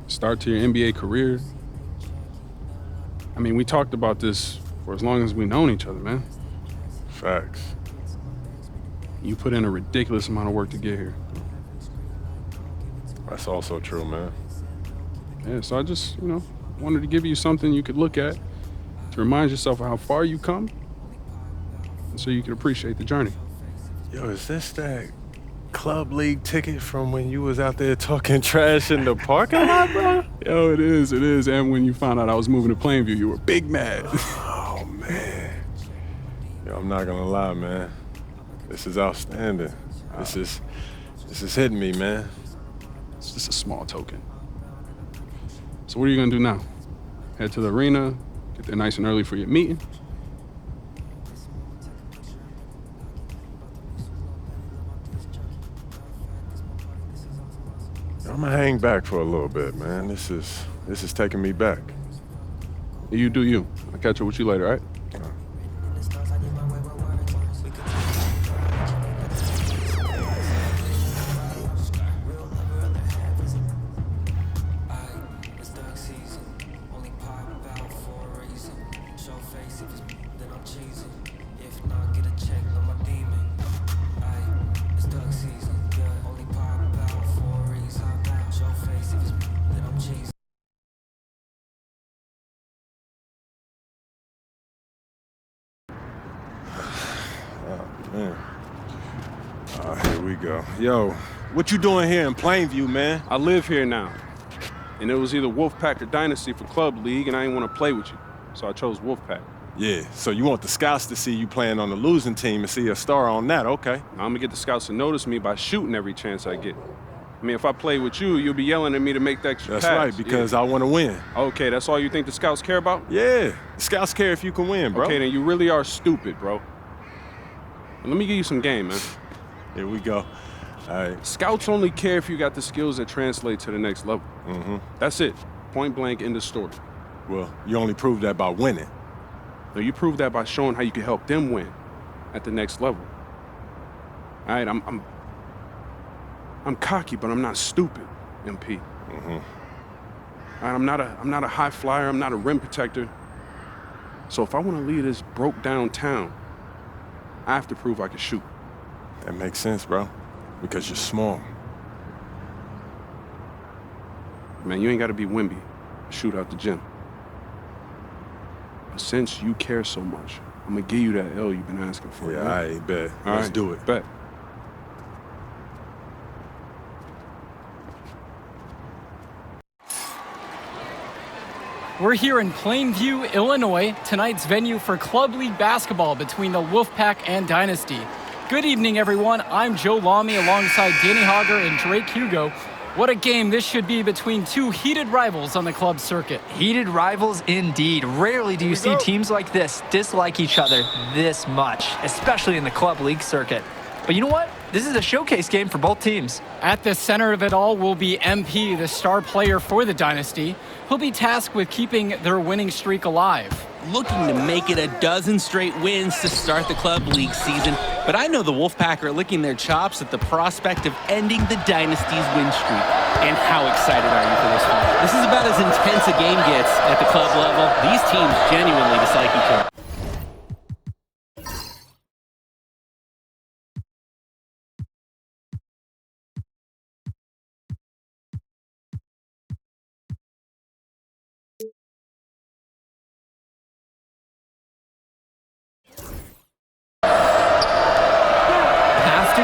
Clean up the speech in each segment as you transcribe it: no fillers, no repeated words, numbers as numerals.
Start to your NBA career. I mean, we talked about this for as long as we've known each other, man. Facts. You put in a ridiculous amount of work to get here. That's also true, man. Yeah, so I just, wanted to give you something you could look at to remind yourself of how far you come and so you can appreciate the journey. Yo, is this that club league ticket from when you was out there talking trash in the parking lot, bro? Yo, it is. And when you found out I was moving to Plainview, you were big mad. Oh, man. Yo, I'm not gonna lie, man. This is outstanding. This is hitting me, man. It's just a small token. So what are you gonna do now? Head to the arena, get there nice and early for your meeting? I'm gonna hang back for a little bit, man. This is taking me back. You do you. I'll catch up with you later, all right? Man. Here we go. Yo, what you doing here in Plainview, man? I live here now. And it was either Wolfpack or Dynasty for Club League, and I didn't want to play with you. So I chose Wolfpack. Yeah, so you want the scouts to see you playing on the losing team and see a star on that, okay. I'm going to get the scouts to notice me by shooting every chance I get. I mean, if I play with you, you'll be yelling at me to make the extra pass. That's right, because I want to win. Okay, that's all you think the scouts care about? Yeah, the scouts care if you can win, bro. Okay, then you really are stupid, bro. Let me give you some game, man. Here we go. All right. Scouts only care if you got the skills that translate to the next level. Mm-hmm. That's it. Point blank, end of story. Well, you only prove that by winning. No, you prove that by showing how you can help them win at the next level. All right, I'm cocky, but I'm not stupid, MP. Mm-hmm. All right, I'm not a high flyer. I'm not a rim protector. So if I want to leave this broke down town, I have to prove I can shoot. That makes sense, bro. Because you're small. Man, you ain't got to be Wimby to shoot out the gym. But since you care so much, I'm going to give you that L you've been asking for. Yeah, right? I bet. All Let's right, do it. Bet. We're here in Plainview, Illinois, tonight's venue for Club League basketball between the Wolfpack and Dynasty. Good evening, everyone. I'm Joe Lamy alongside Danny Hogger and Drake Hugo. What a game this should be between two heated rivals on the club circuit. Heated rivals indeed. Rarely do you see teams like this dislike each other this much, especially in the Club League circuit. But you know what? This is a showcase game for both teams. At the center of it all will be MP, the star player for the Dynasty. He'll be tasked with keeping their winning streak alive. Looking to make it a dozen straight wins to start the Club League season. But I know the Wolfpack are licking their chops at the prospect of ending the Dynasty's win streak. And how excited are you for this one? This is about as intense a game gets at the club level. These teams genuinely dislike each other.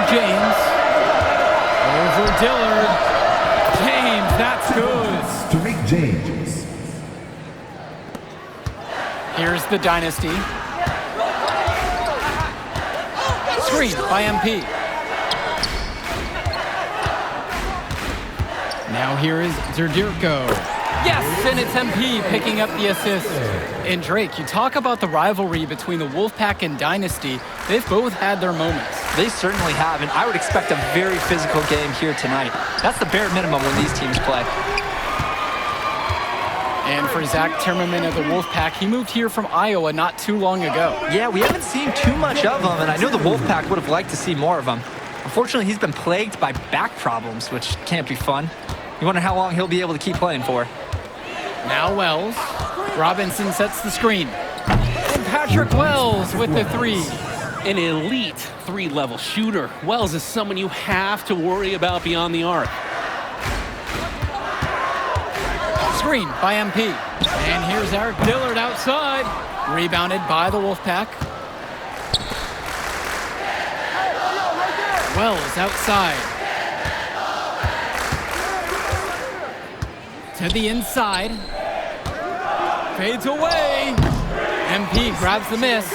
James, over Dillard, James, that's good. To make James. Here's the Dynasty. Screen by MP. Now here is Zerdirko. Yes, and it's MP picking up the assist. And Drake, you talk about the rivalry between the Wolfpack and Dynasty. They've both had their moments. They certainly have, and I would expect a very physical game here tonight. That's the bare minimum when these teams play. And for Zach Timmerman of the Wolfpack, he moved here from Iowa not too long ago. Yeah, we haven't seen too much of him, and I know the Wolfpack would have liked to see more of him. Unfortunately, he's been plagued by back problems, which can't be fun. You wonder how long he'll be able to keep playing for. Now Wells. Robinson sets the screen. And Patrick Wells with the three. An elite 3-level shooter. Wells is someone you have to worry about beyond the arc. Screen by MP. And here's Eric Dillard outside. Rebounded by the Wolfpack. Wells outside. To the inside. Fades away. MP grabs the miss.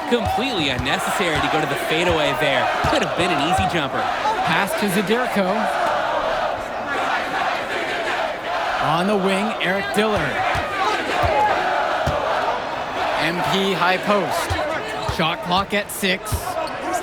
Completely unnecessary to go to the fadeaway there. Could have been an easy jumper. Pass to Zadirko. On the wing, Eric Dillard. MP high post. Shot clock at 6.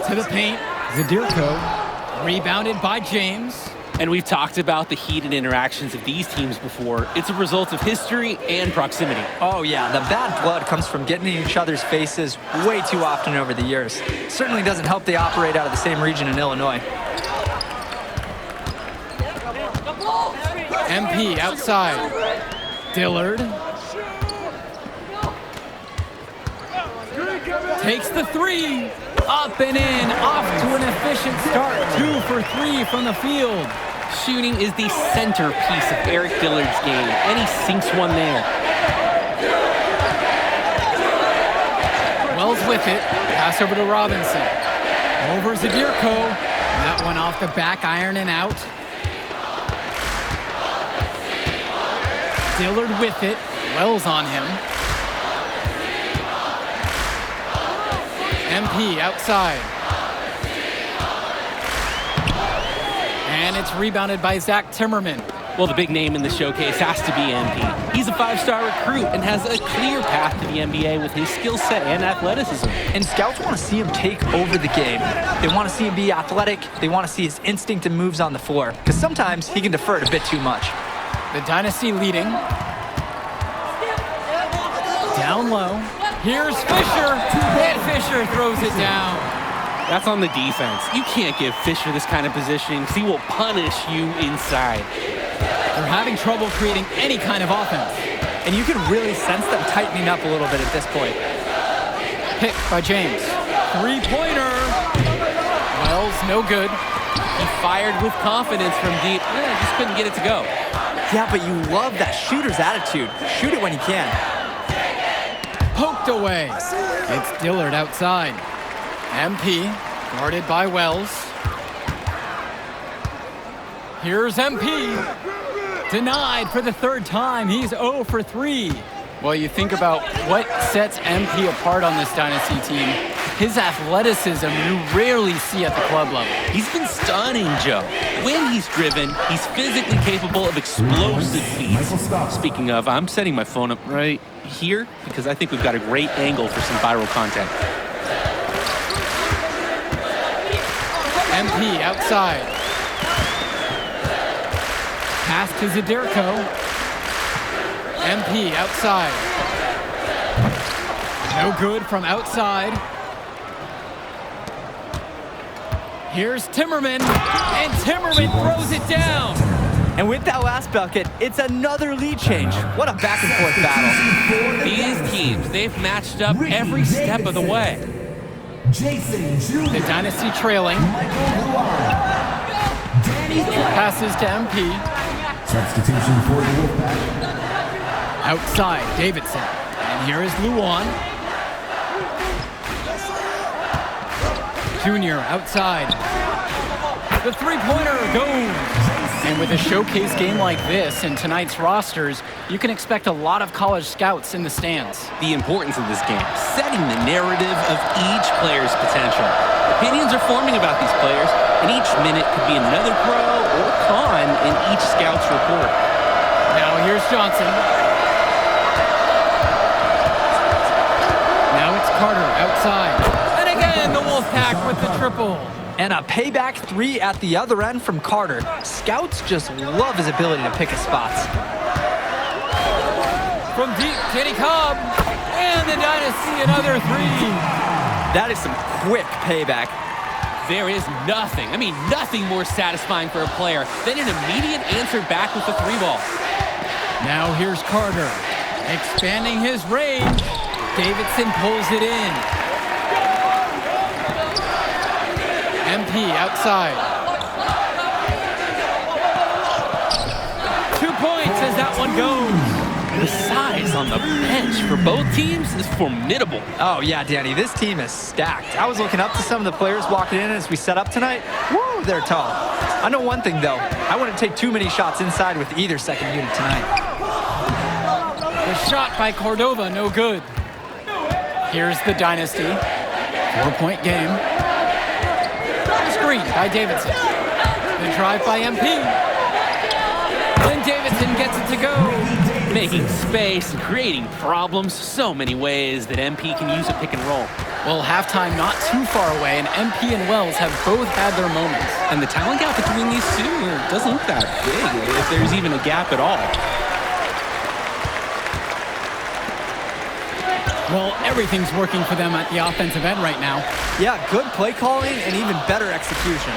To the paint. Zadirko. Rebounded by James. And we've talked about the heated interactions of these teams before. It's a result of history and proximity. Oh yeah, the bad blood comes from getting in each other's faces way too often over the years. Certainly doesn't help they operate out of the same region in Illinois. MP outside. Dillard. Takes the three. Up and in. Off to an efficient start. 2 for 3 from the field. Shooting is the centerpiece of Eric Dillard's game, and he sinks one there. Wells with it. Pass over to Robinson. Over Zadirko. That one off the back iron and out. Dillard with it. Wells on him. MP outside. And it's rebounded by Zach Timmerman. Well, the big name in the showcase has to be MP. He's a 5-star recruit and has a clear path to the NBA with his skill set and athleticism. And scouts want to see him take over the game. They want to see him be athletic. They want to see his instinct and moves on the floor. Because sometimes he can defer it a bit too much. The Dynasty leading. Down low. Here's Fisher. And Fisher throws it down. That's on the defense. You can't give Fisher this kind of position because he will punish you inside. They're having trouble creating any kind of offense. And you can really sense them tightening up a little bit at this point. Pick by James. Three-pointer. Wells, no good. He fired with confidence from deep. Just couldn't get it to go. Yeah, but you love that shooter's attitude. Shoot it when you can. Poked away. It's Dillard outside. MP, guarded by Wells. Here's MP. Denied for the third time. He's 0 for 3. Well, you think about what sets MP apart on this Dynasty team. His athleticism you rarely see at the club level. He's been stunning, Joe. When he's driven, he's physically capable of explosive feats. Speaking of, I'm setting my phone up right here because I think we've got a great angle for some viral content. MP outside. Pass to Zadirko. MP outside. No good from outside. Here's Timmerman, and Timmerman throws it down. And with that last bucket, it's another lead change. What a back and forth battle. These teams, they've matched up every step of the way. The Dynasty trailing. Passes to MP. Substitution for the Wolfpack. Outside, Davidson. And here is Luan. Junior outside. The three-pointer goes. And with a showcase game like this in tonight's rosters, you can expect a lot of college scouts in the stands. The importance of this game, setting the narrative of each player's potential. Opinions are forming about these players, and each minute could be another pro or con in each scout's report. Now here's Johnson. Now it's Carter outside. And again, the Wolfpack with the triple. And a payback three at the other end from Carter. Scouts just love his ability to pick his spots. From deep, Kenny Cobb. And the Dynasty, another three. That is some quick payback. There is nothing, nothing more satisfying for a player than an immediate answer back with the 3-ball. Now here's Carter, expanding his range. Davidson pulls it in. MP outside. 2 points as that one goes. The size on the bench for both teams is formidable. Oh, yeah, Danny, this team is stacked. I was looking up to some of the players walking in as we set up tonight. Woo, they're tall. I know one thing, though. I wouldn't take too many shots inside with either second unit tonight. The shot by Cordova, no good. Here's the Dynasty. 4-point game. Screen by Davidson. The drive by MP. Then Davidson gets it to go. Making space and creating problems so many ways that MP can use a pick and roll. Well, halftime not too far away, and MP and Wells have both had their moments. And the talent gap between these two doesn't look that big, if there's even a gap at all. Well, everything's working for them at the offensive end right now. Yeah, good play calling and even better execution.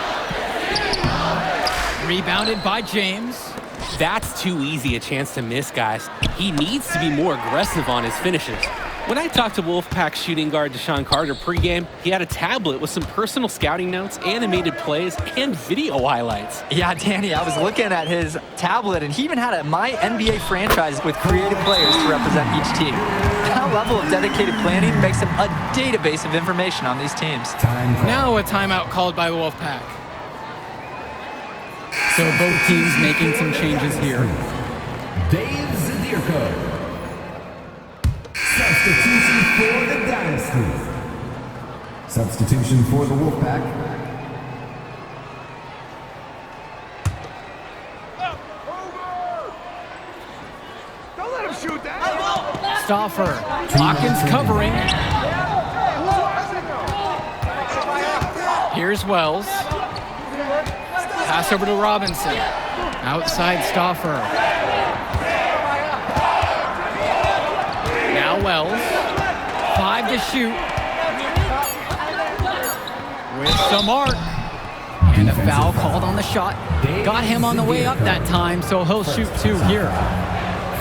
Rebounded by James. That's too easy a chance to miss, guys. He needs to be more aggressive on his finishes. When I talked to Wolfpack shooting guard Deshaun Carter pregame, he had a tablet with some personal scouting notes, animated plays, and video highlights. Yeah, Danny, I was looking at his tablet, and he even had a My NBA franchise with creative players to represent each team. That level of dedicated planning makes him a database of information on these teams. Now a timeout called by the Wolfpack. So both teams making some changes here. Dave Zadirko. Substitution for the Dynasty. Substitution for the Wolfpack. Don't let him shoot that. Stauffer. Hawkins covering. Here's Wells. Pass over to Robinson. Outside Stauffer. Now Wells. 5 to shoot. With some arc. And a foul called on the shot. Got him on the way up that time, so he'll shoot 2 here.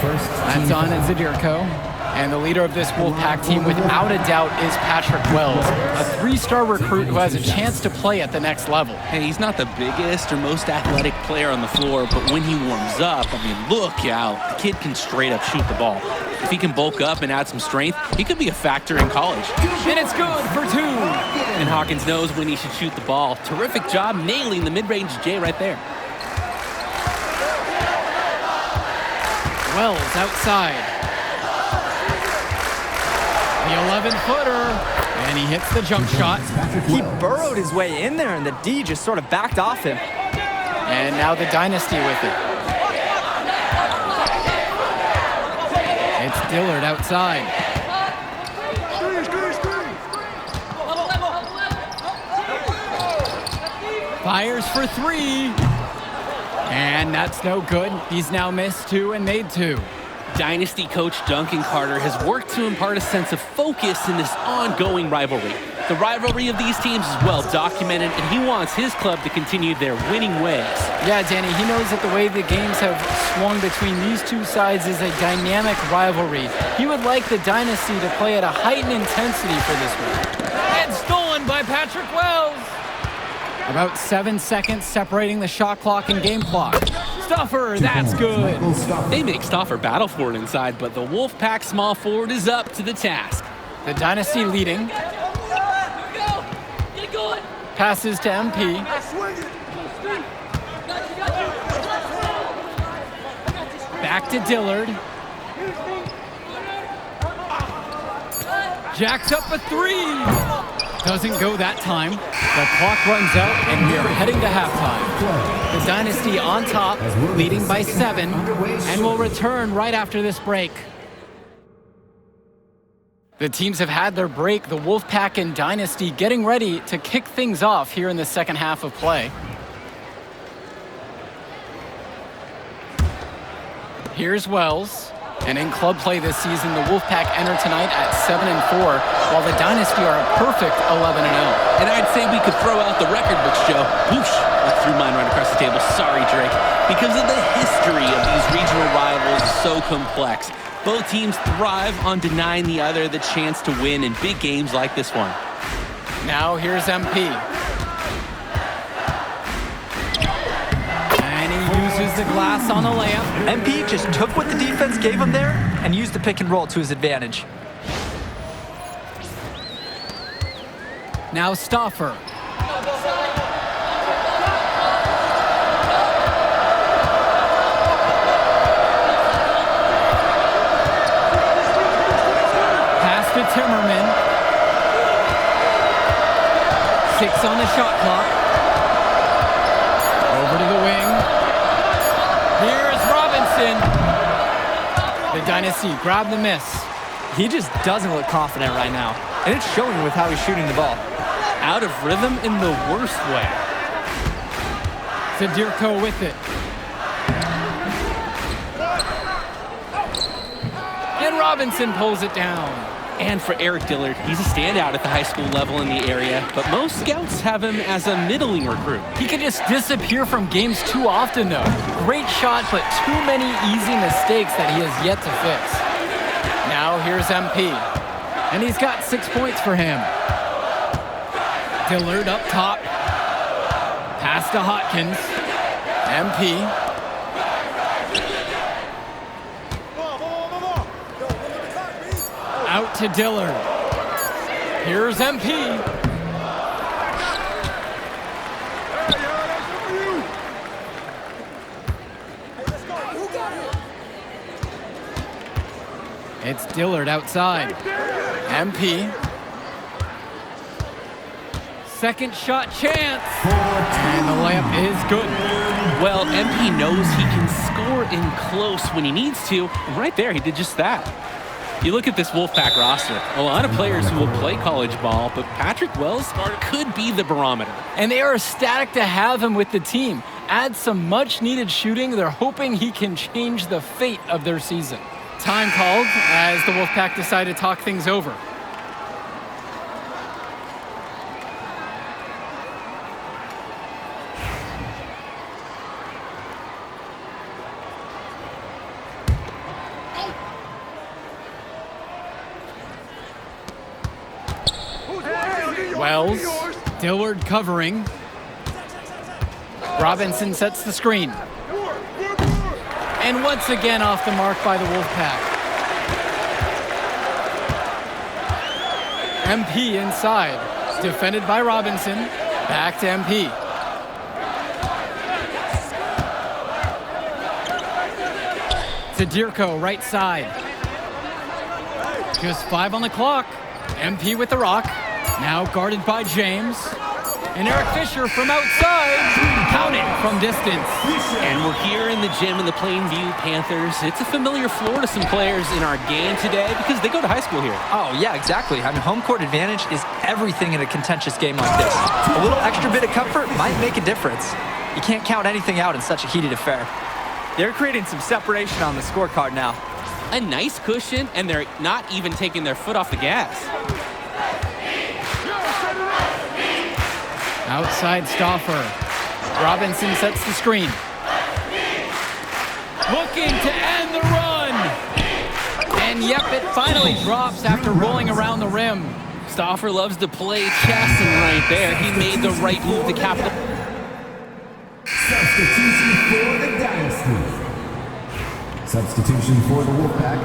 That's on Zadirko. And the leader of this Wolfpack team, without a doubt, is Patrick Wells, a 3-star recruit who has a chance to play at the next level. Hey, he's not the biggest or most athletic player on the floor, but when he warms up, look out. The kid can straight up shoot the ball. If he can bulk up and add some strength, he could be a factor in college. And it's good for 2. And Hawkins knows when he should shoot the ball. Terrific job nailing the mid-range J right there. Wells outside. The 11-footer, and he hits the jump shot. He burrowed his way in there, and the D just sort of backed off him. And now the Dynasty with it. It's Dillard outside. Fires for 3. And that's no good. He's now missed 2 and made 2. Dynasty coach Duncan Carter has worked to impart a sense of focus in this ongoing rivalry. The rivalry of these teams is well documented, and he wants his club to continue their winning ways. Yeah, Danny, he knows that the way the games have swung between these two sides is a dynamic rivalry. He would like the Dynasty to play at a heightened intensity for this one. And stolen by Patrick Wells. About 7 seconds separating the shot clock and game clock. Stauffer, that's good. They make Stauffer battle for it inside, but the Wolfpack small forward is up to the task. The Dynasty leading. Passes to MP. Back to Dillard. Jacks up a 3. Doesn't go that time. The clock runs out, and we are heading to halftime. The Dynasty on top, leading by 7, and will return right after this break. The teams have had their break, the Wolfpack and Dynasty getting ready to kick things off here in the second half of play. Here's Wells. And in club play this season, the Wolfpack enter tonight at 7-4, while the Dynasty are a perfect 11-0. And I'd say we could throw out the record books, Joe. Whoosh, I threw mine right across the table. Sorry, Drake. Because of the history of these regional rivals is so complex. Both teams thrive on denying the other the chance to win in big games like this one. Now here's MP. And he uses the glass on the layup. MP just took what the defense gave him there and used the pick and roll to his advantage. Now Stauffer. Pass to Timmerman. 6 on the shot clock. Over to the wing. Here's Robinson. The Dynasty grab the miss. He just doesn't look confident right now, and it's showing with how he's shooting the ball. Out of rhythm in the worst way. Zadirko with it. And Robinson pulls it down. And for Eric Dillard, he's a standout at the high school level in the area, but most scouts have him as a middling recruit. He can just disappear from games too often, though. Great shot, but too many easy mistakes that he has yet to fix. Now here's MP. And he's got 6 points for him. Dillard up top. Pass to Hotkins. MP. Out to Dillard. Here's MP. It's Dillard outside. MP. Second shot chance. And the layup is good. Well, MP knows he can score in close when he needs to, and right there he did just that. You look at this Wolfpack roster, a lot of players who will play college ball, but Patrick Wells could be the barometer. And they are ecstatic to have him with the team. Add some much-needed shooting. They're hoping he can change the fate of their season. Time called as the Wolfpack decide to talk things over. Wells, Dillard covering. Robinson sets the screen. And once again off the mark by the Wolfpack. MP inside. Defended by Robinson. Back to MP. Zadirko right side. Just 5 on the clock. MP with the rock. Now guarded by James. And Eric Fisher from outside. Count it from distance. And we're here in the gym in the Plainview Panthers. It's a familiar floor to some players in our game today because they go to high school here. Oh, yeah, exactly. I mean, home court advantage is everything in a contentious game like this. A little extra bit of comfort might make a difference. You can't count anything out in such a heated affair. They're creating some separation on the scorecard now. A nice cushion, and they're not even taking their foot off the gas. Outside Stauffer. Robinson sets the screen. Looking to end the run. And yep, it finally drops after rolling around the rim. Stauffer loves to play chess, and right there, he made the right move to cap the... Substitution for the Dynasty. Substitution for the Wolfpack.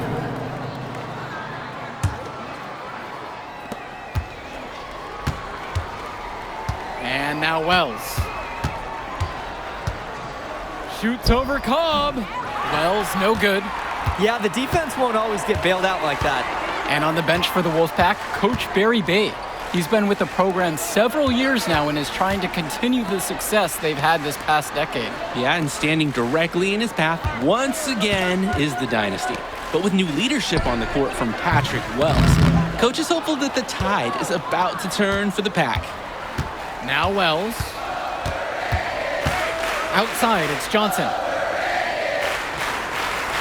And now Wells. Shoots over Cobb. Wells, no good. Yeah, the defense won't always get bailed out like that. And on the bench for the Wolfpack, Coach Barry Bay. He's been with the program several years now and is trying to continue the success they've had this past decade. Yeah, and standing directly in his path once again is the Dynasty. But with new leadership on the court from Patrick Wells, Coach is hopeful that the tide is about to turn for the Pack. Now Wells. Outside, it's Johnson.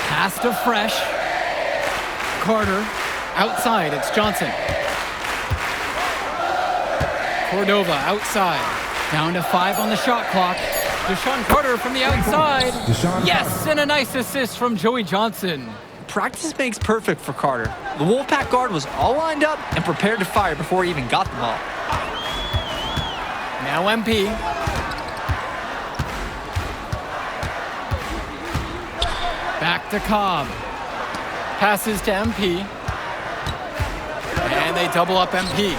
Pass to Fresh. Carter. Outside, it's Johnson. Cordova outside. Down to 5 on the shot clock. Deshaun Carter from the outside. Yes, and a nice assist from Joey Johnson. Practice makes perfect for Carter. The Wolfpack guard was all lined up and prepared to fire before he even got the ball. Now MP. Back to Cobb. Passes to MP. And they double up MP.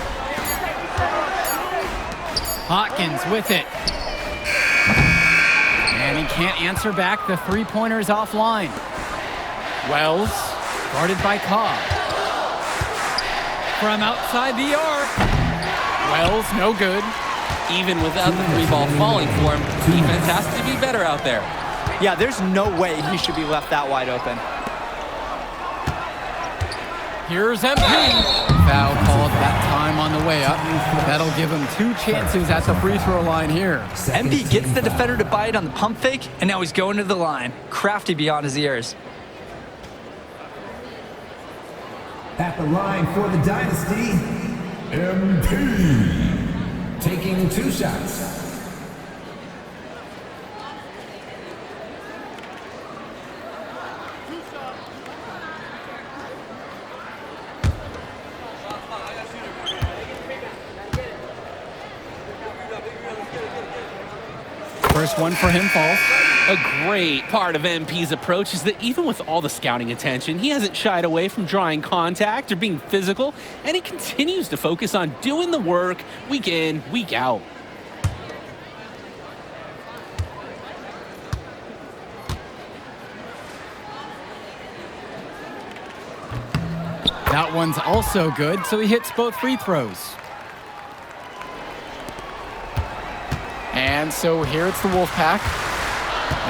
Hopkins with it. And he can't answer back. The three-pointer's offline. Wells, guarded by Cobb. From outside the arc. Wells, no good. Even without the three ball falling for him, defense has to be better out there. Yeah, there's no way he should be left that wide open. Here's MP. Foul called that time on the way up. That'll give him 2 chances at the free throw line here. MP gets the defender to bite on the pump fake, and now he's going to the line. Crafty beyond his ears. At the line for the Dynasty, MP. Taking 2 shots. First one for him falls. A great part of MP's approach is that even with all the scouting attention, he hasn't shied away from drawing contact or being physical, and he continues to focus on doing the work week in, week out. That one's also good, so he hits both free throws. And so here it's the Wolfpack.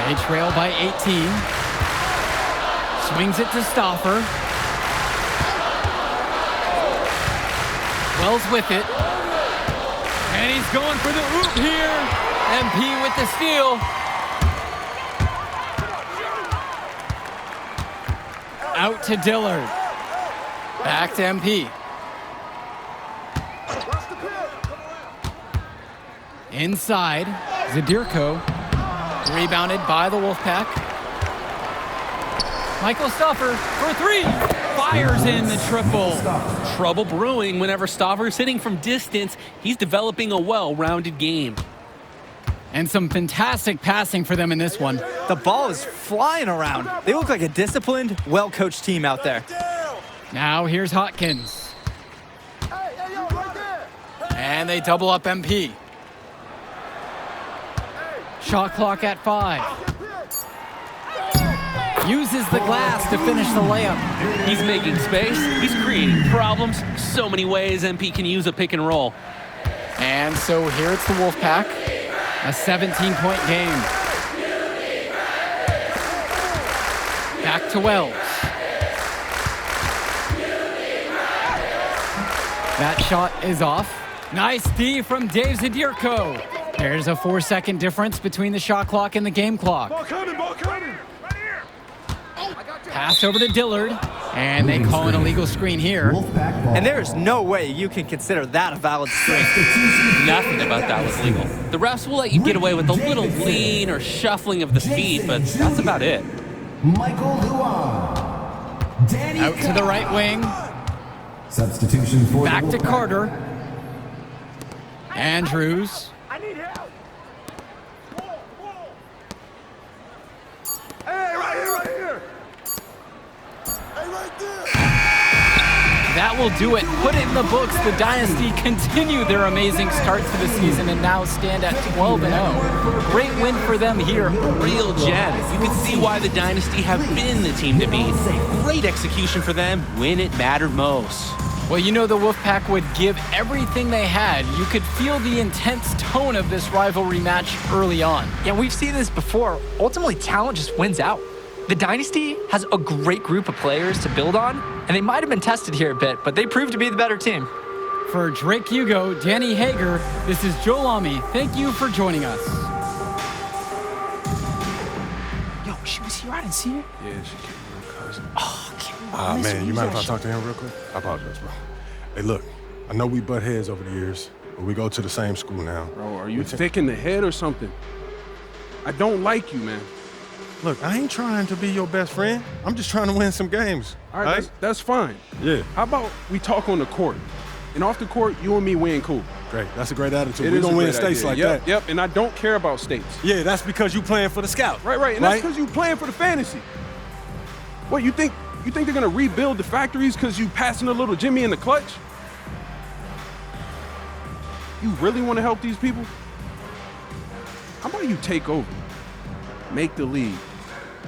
They trail by 18. Swings it to Stauffer. Wells with it. And he's going for the oop here. MP with the steal. Out to Dillard. Back to MP. Inside, Zadirko, rebounded by the Wolfpack. Michael Stauffer for 3, fires in the triple. Trouble brewing whenever Stauffer's hitting from distance. He's developing a well-rounded game. And some fantastic passing for them in this one. The ball is flying around. They look like a disciplined, well-coached team out there. Now here's Hopkins. And they double up MP. Shot clock at 5. Uses the glass to finish the layup. He's making space. He's creating problems. So many ways MP can use a pick and roll. And so here it's the Wolfpack. A 17-point game. Back to Wells. That shot is off. Nice D from Dave Zadirko. There's a 4-second difference between the shot clock and the game clock. Ball coming, ball coming. Right here. Pass over to Dillard, and they call an illegal screen here. Wolfpack ball. And there's no way you can consider that a valid screen. Nothing about that was legal. The refs will let you get away with a little lean or shuffling of the feet, but that's about it. Michael Luan. Danny Out to the right wing. Substitution for Back the to Wolfpack. Carter. Andrews. I need help. Hey, right here, right here. Hey, right there. That will do it. Put it in the books. The Dynasty continue their amazing start to the season and now stand at 12-0. Great win for them here. Real gem. You can see why the Dynasty have been the team to beat. Great execution for them when it mattered most. Well, you know the Wolfpack would give everything they had. You could feel the intense tone of this rivalry match early on. Yeah, we've seen this before. Ultimately, talent just wins out. The Dynasty has a great group of players to build on, and they might have been tested here a bit, but they proved to be the better team. For Drake Hugo, Danny Hager, this is Joe Lamy. Thank you for joining us. Yo, she was here. I didn't see her. Yeah, she came with her cousin. Oh, Man, you mind if I talk to him real quick? I apologize, bro. Hey, look, I know we butt heads over the years, but we go to the same school now. Bro, are you thick in the head or something? I don't like you, man. Look, I ain't trying to be your best friend. I'm just trying to win some games. All right, that's fine. Yeah. How about we talk on the court? And off the court, you and me, we ain't cool. Great. That's a great attitude. It We is don't a win great states idea. like Yep, that. Yep, and I don't care about states. Yeah, that's because you playing for the scout. Right, and that's because you playing for the fantasy. What, you think they're gonna rebuild the factories because you passing a little Jimmy in the clutch? You really want to help these people? How about you take over, make the league?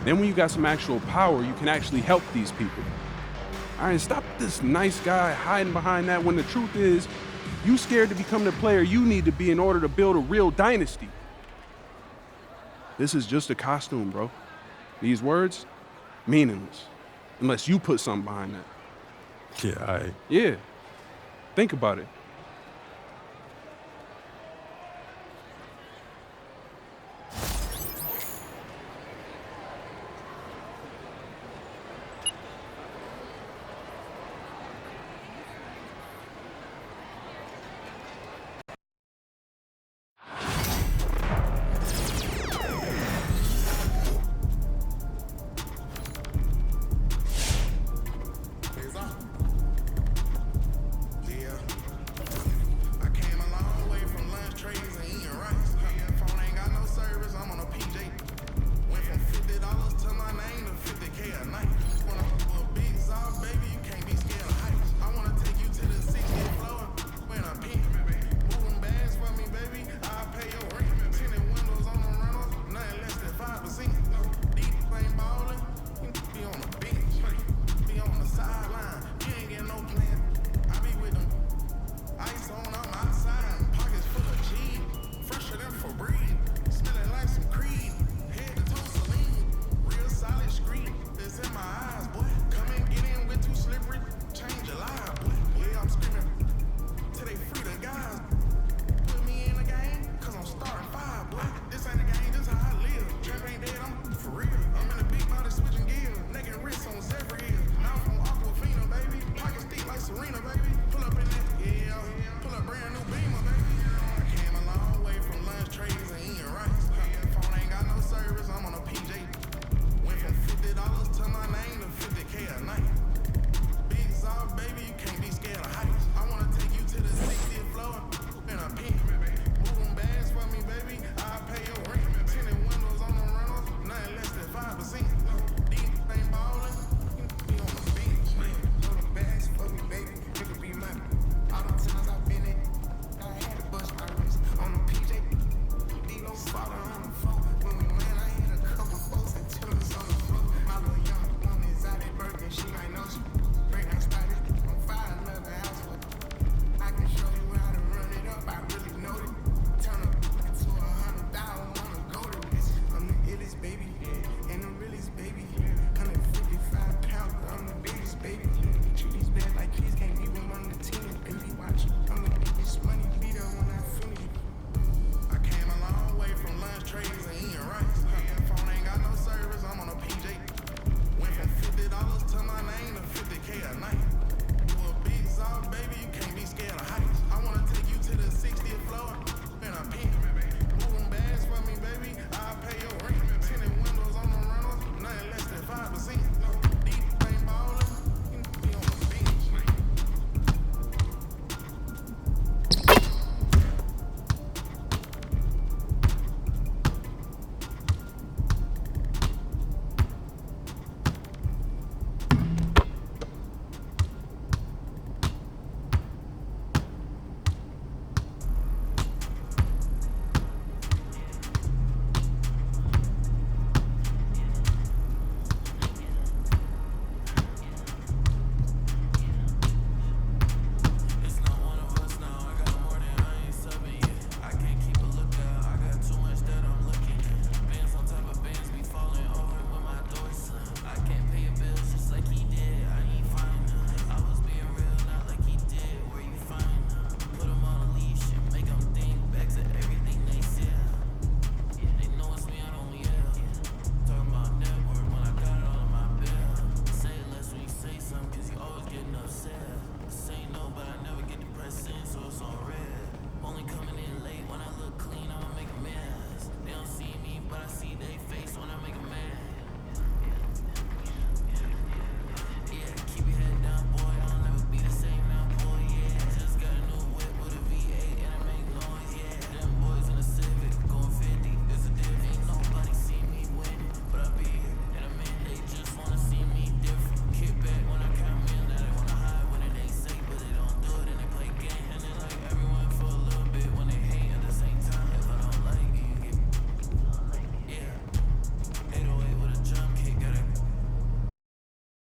Then when you got some actual power, you can actually help these people. All right, stop this nice guy hiding behind that when the truth is, you scared to become the player you need to be in order to build a real dynasty. This is just a costume, bro. These words, meaningless, unless you put something behind that. Yeah, Yeah, think about it.